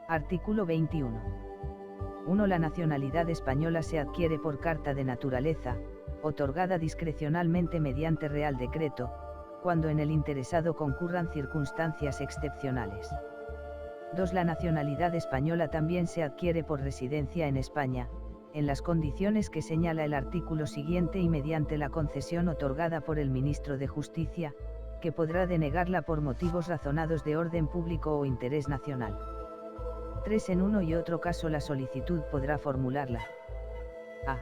Artículo 21. 1. La nacionalidad española se adquiere por carta de naturaleza, otorgada discrecionalmente mediante Real Decreto, cuando en el interesado concurran circunstancias excepcionales. 2. La nacionalidad española también se adquiere por residencia en España, en las condiciones que señala el artículo siguiente y mediante la concesión otorgada por el Ministro de Justicia, que podrá denegarla por motivos razonados de orden público o interés nacional. 3. En uno y otro caso la solicitud podrá formularla: a.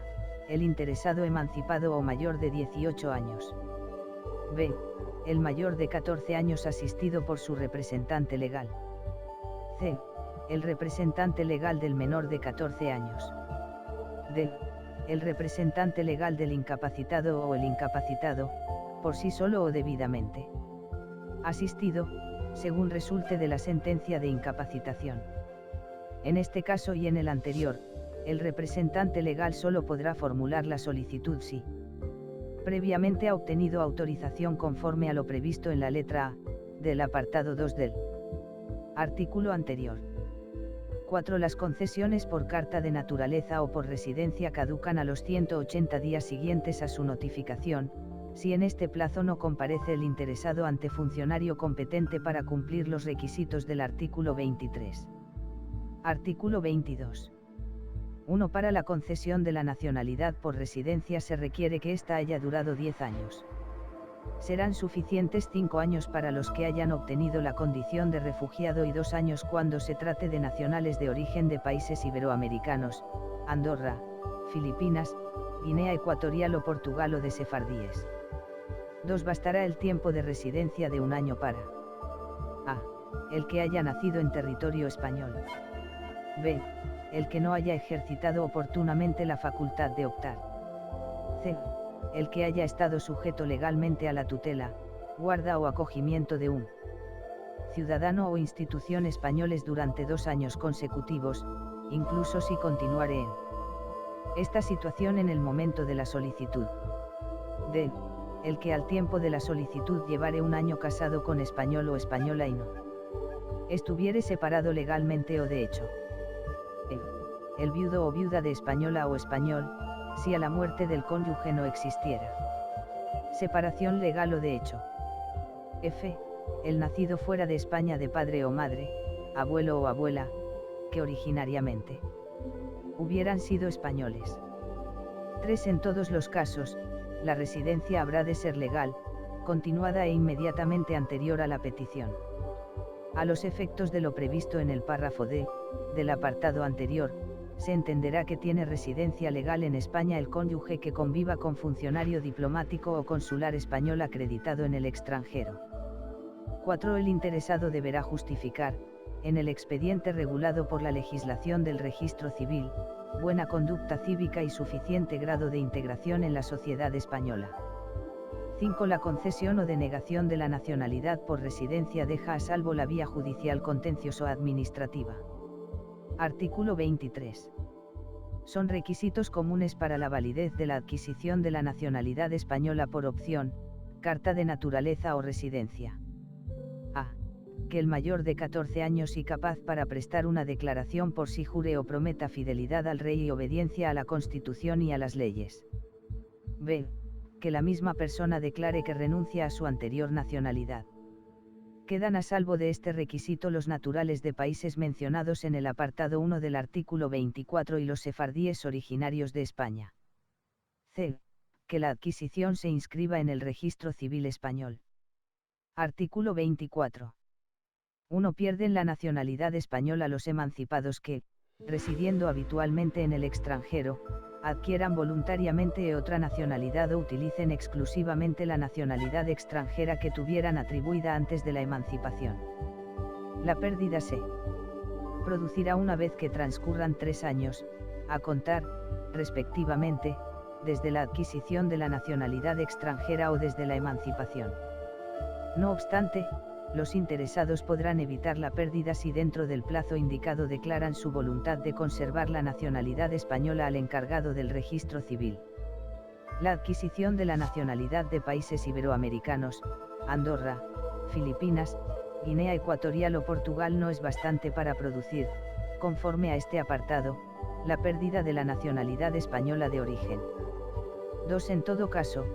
el interesado emancipado o mayor de 18 años. b. el mayor de 14 años asistido por su representante legal. c. el representante legal del menor de 14 años. d. el representante legal del incapacitado o el incapacitado, por sí solo o debidamente asistido, según resulte de la sentencia de incapacitación. En este caso y en el anterior, el representante legal solo podrá formular la solicitud si previamente ha obtenido autorización conforme a lo previsto en la letra A del apartado 2 del artículo anterior. 4. Las concesiones por carta de naturaleza o por residencia caducan a los 180 días siguientes a su notificación, si en este plazo no comparece el interesado ante funcionario competente para cumplir los requisitos del artículo 23. Artículo 22. 1. Para la concesión de la nacionalidad por residencia se requiere que ésta haya durado 10 años. Serán suficientes 5 años para los que hayan obtenido la condición de refugiado y 2 años cuando se trate de nacionales de origen de países iberoamericanos, Andorra, Filipinas, Guinea Ecuatorial o Portugal o de sefardíes. 2. Bastará el tiempo de residencia de 1 año para a. el que haya nacido en territorio español. b. el que no haya ejercitado oportunamente la facultad de optar. c. el que haya estado sujeto legalmente a la tutela, guarda o acogimiento de un ciudadano o institución españoles durante 2 años consecutivos, incluso si continuare en esta situación en el momento de la solicitud. d. el que al tiempo de la solicitud llevare 1 año casado con español o española y no estuviere separado legalmente o de hecho. El viudo o viuda de española o español, si a la muerte del cónyuge no existiera separación legal o de hecho. f. el nacido fuera de España de padre o madre, abuelo o abuela, que originariamente hubieran sido españoles. 3. En todos los casos, la residencia habrá de ser legal, continuada e inmediatamente anterior a la petición. A los efectos de lo previsto en el párrafo D del apartado anterior, se entenderá que tiene residencia legal en España el cónyuge que conviva con funcionario diplomático o consular español acreditado en el extranjero. 4. El interesado deberá justificar, en el expediente regulado por la legislación del registro civil, buena conducta cívica y suficiente grado de integración en la sociedad española. 5. La concesión o denegación de la nacionalidad por residencia deja a salvo la vía judicial contencioso-administrativa. Artículo 23. Son requisitos comunes para la validez de la adquisición de la nacionalidad española por opción, carta de naturaleza o residencia. A. Que el mayor de 14 años y capaz para prestar una declaración por sí jure o prometa fidelidad al rey y obediencia a la Constitución y a las leyes. B. Que la misma persona declare que renuncia a su anterior nacionalidad. Quedan a salvo de este requisito los naturales de países mencionados en el apartado 1 del artículo 24 y los sefardíes originarios de España. C. Que la adquisición se inscriba en el registro civil español. Artículo 24. 1. Pierden la nacionalidad española los emancipados que, residiendo habitualmente en el extranjero, adquieran voluntariamente otra nacionalidad o utilicen exclusivamente la nacionalidad extranjera que tuvieran atribuida antes de la emancipación. La pérdida se producirá una vez que transcurran 3 años, a contar, respectivamente, desde la adquisición de la nacionalidad extranjera o desde la emancipación. No obstante, los interesados podrán evitar la pérdida si dentro del plazo indicado declaran su voluntad de conservar la nacionalidad española al encargado del registro civil. La adquisición de la nacionalidad de países iberoamericanos, Andorra, Filipinas, Guinea Ecuatorial o Portugal no es bastante para producir, conforme a este apartado, la pérdida de la nacionalidad española de origen. 2. En todo caso,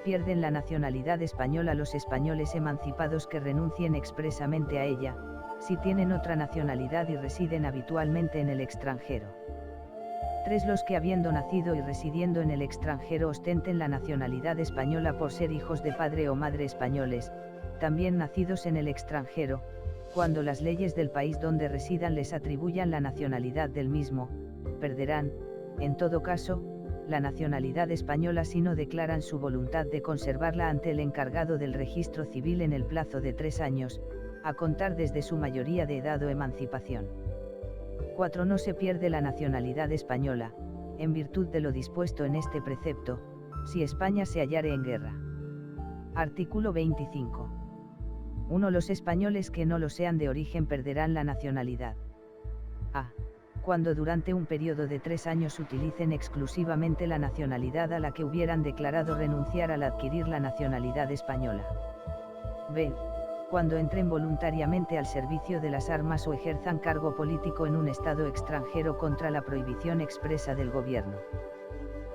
pierden la nacionalidad española los españoles emancipados que renuncien expresamente a ella, si tienen otra nacionalidad y residen habitualmente en el extranjero. 3. Los que habiendo nacido y residiendo en el extranjero ostenten la nacionalidad española por ser hijos de padre o madre españoles, también nacidos en el extranjero, cuando las leyes del país donde residan les atribuyan la nacionalidad del mismo, perderán, en todo caso, la nacionalidad española si no declaran su voluntad de conservarla ante el encargado del registro civil en el plazo de 3 años, a contar desde su mayoría de edad o emancipación. 4. No se pierde la nacionalidad española, en virtud de lo dispuesto en este precepto, si España se hallare en guerra. Artículo 25. 1. Los españoles que no lo sean de origen perderán la nacionalidad. A. Cuando durante un periodo de 3 años utilicen exclusivamente la nacionalidad a la que hubieran declarado renunciar al adquirir la nacionalidad española. B. Cuando entren voluntariamente al servicio de las armas o ejerzan cargo político en un estado extranjero contra la prohibición expresa del gobierno.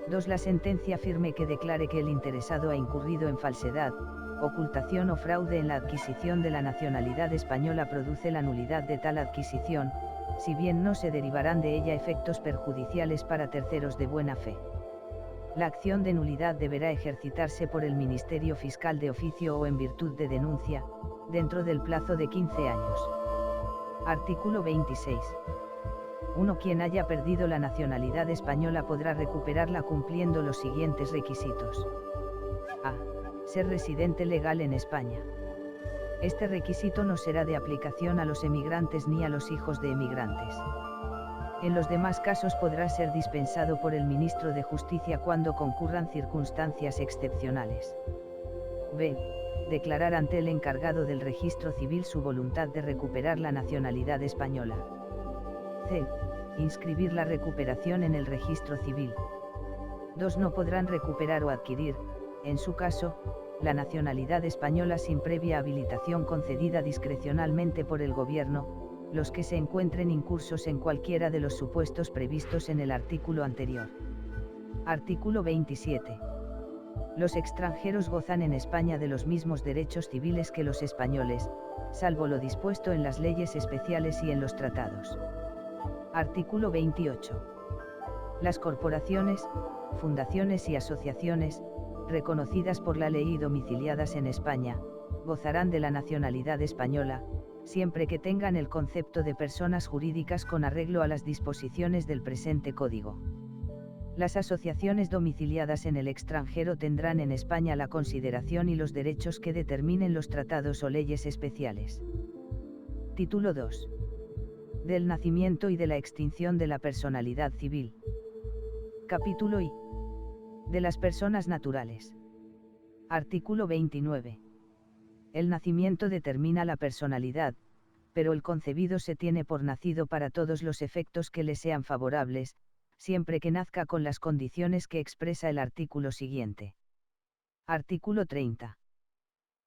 2. La sentencia firme que declare que el interesado ha incurrido en falsedad, ocultación o fraude en la adquisición de la nacionalidad española produce la nulidad de tal adquisición, si bien no se derivarán de ella efectos perjudiciales para terceros de buena fe. La acción de nulidad deberá ejercitarse por el Ministerio Fiscal de oficio o en virtud de denuncia, dentro del plazo de 15 años. Artículo 26. 1. Quien haya perdido la nacionalidad española podrá recuperarla cumpliendo los siguientes requisitos. A. Ser residente legal en España. Este requisito no será de aplicación a los emigrantes ni a los hijos de emigrantes. En los demás casos podrá ser dispensado por el Ministro de Justicia cuando concurran circunstancias excepcionales. B. Declarar ante el encargado del registro civil su voluntad de recuperar la nacionalidad española. C. Inscribir la recuperación en el registro civil. 2. No podrán recuperar o adquirir, en su caso, la nacionalidad española sin previa habilitación concedida discrecionalmente por el Gobierno, los que se encuentren incursos en cualquiera de los supuestos previstos en el artículo anterior. Artículo 27. Los extranjeros gozan en España de los mismos derechos civiles que los españoles, salvo lo dispuesto en las leyes especiales y en los tratados. Artículo 28. Las corporaciones, fundaciones y asociaciones, reconocidas por la ley y domiciliadas en España, gozarán de la nacionalidad española, siempre que tengan el concepto de personas jurídicas con arreglo a las disposiciones del presente Código. Las asociaciones domiciliadas en el extranjero tendrán en España la consideración y los derechos que determinen los tratados o leyes especiales. Título 2. Del nacimiento y de la extinción de la personalidad civil. Capítulo I. De las personas naturales. Artículo 29. El nacimiento determina la personalidad, pero el concebido se tiene por nacido para todos los efectos que le sean favorables, siempre que nazca con las condiciones que expresa el artículo siguiente. Artículo 30.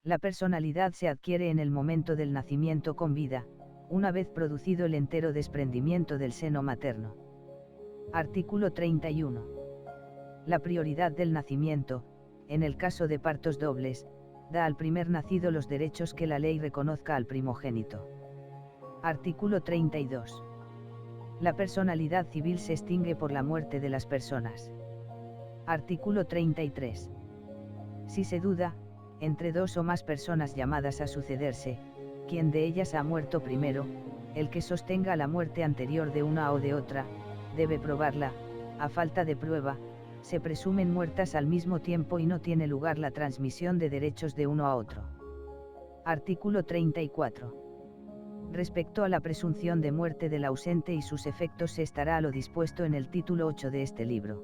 La personalidad se adquiere en el momento del nacimiento con vida, una vez producido el entero desprendimiento del seno materno. Artículo 31. La prioridad del nacimiento, en el caso de partos dobles, da al primer nacido los derechos que la ley reconozca al primogénito. Artículo 32. La personalidad civil se extingue por la muerte de las personas. Artículo 33. Si se duda, entre dos o más personas llamadas a sucederse, quien de ellas ha muerto primero, el que sostenga la muerte anterior de una o de otra, debe probarla, a falta de prueba, se presumen muertas al mismo tiempo y no tiene lugar la transmisión de derechos de uno a otro. Artículo 34. Respecto a la presunción de muerte del ausente y sus efectos se estará a lo dispuesto en el título 8 de este libro.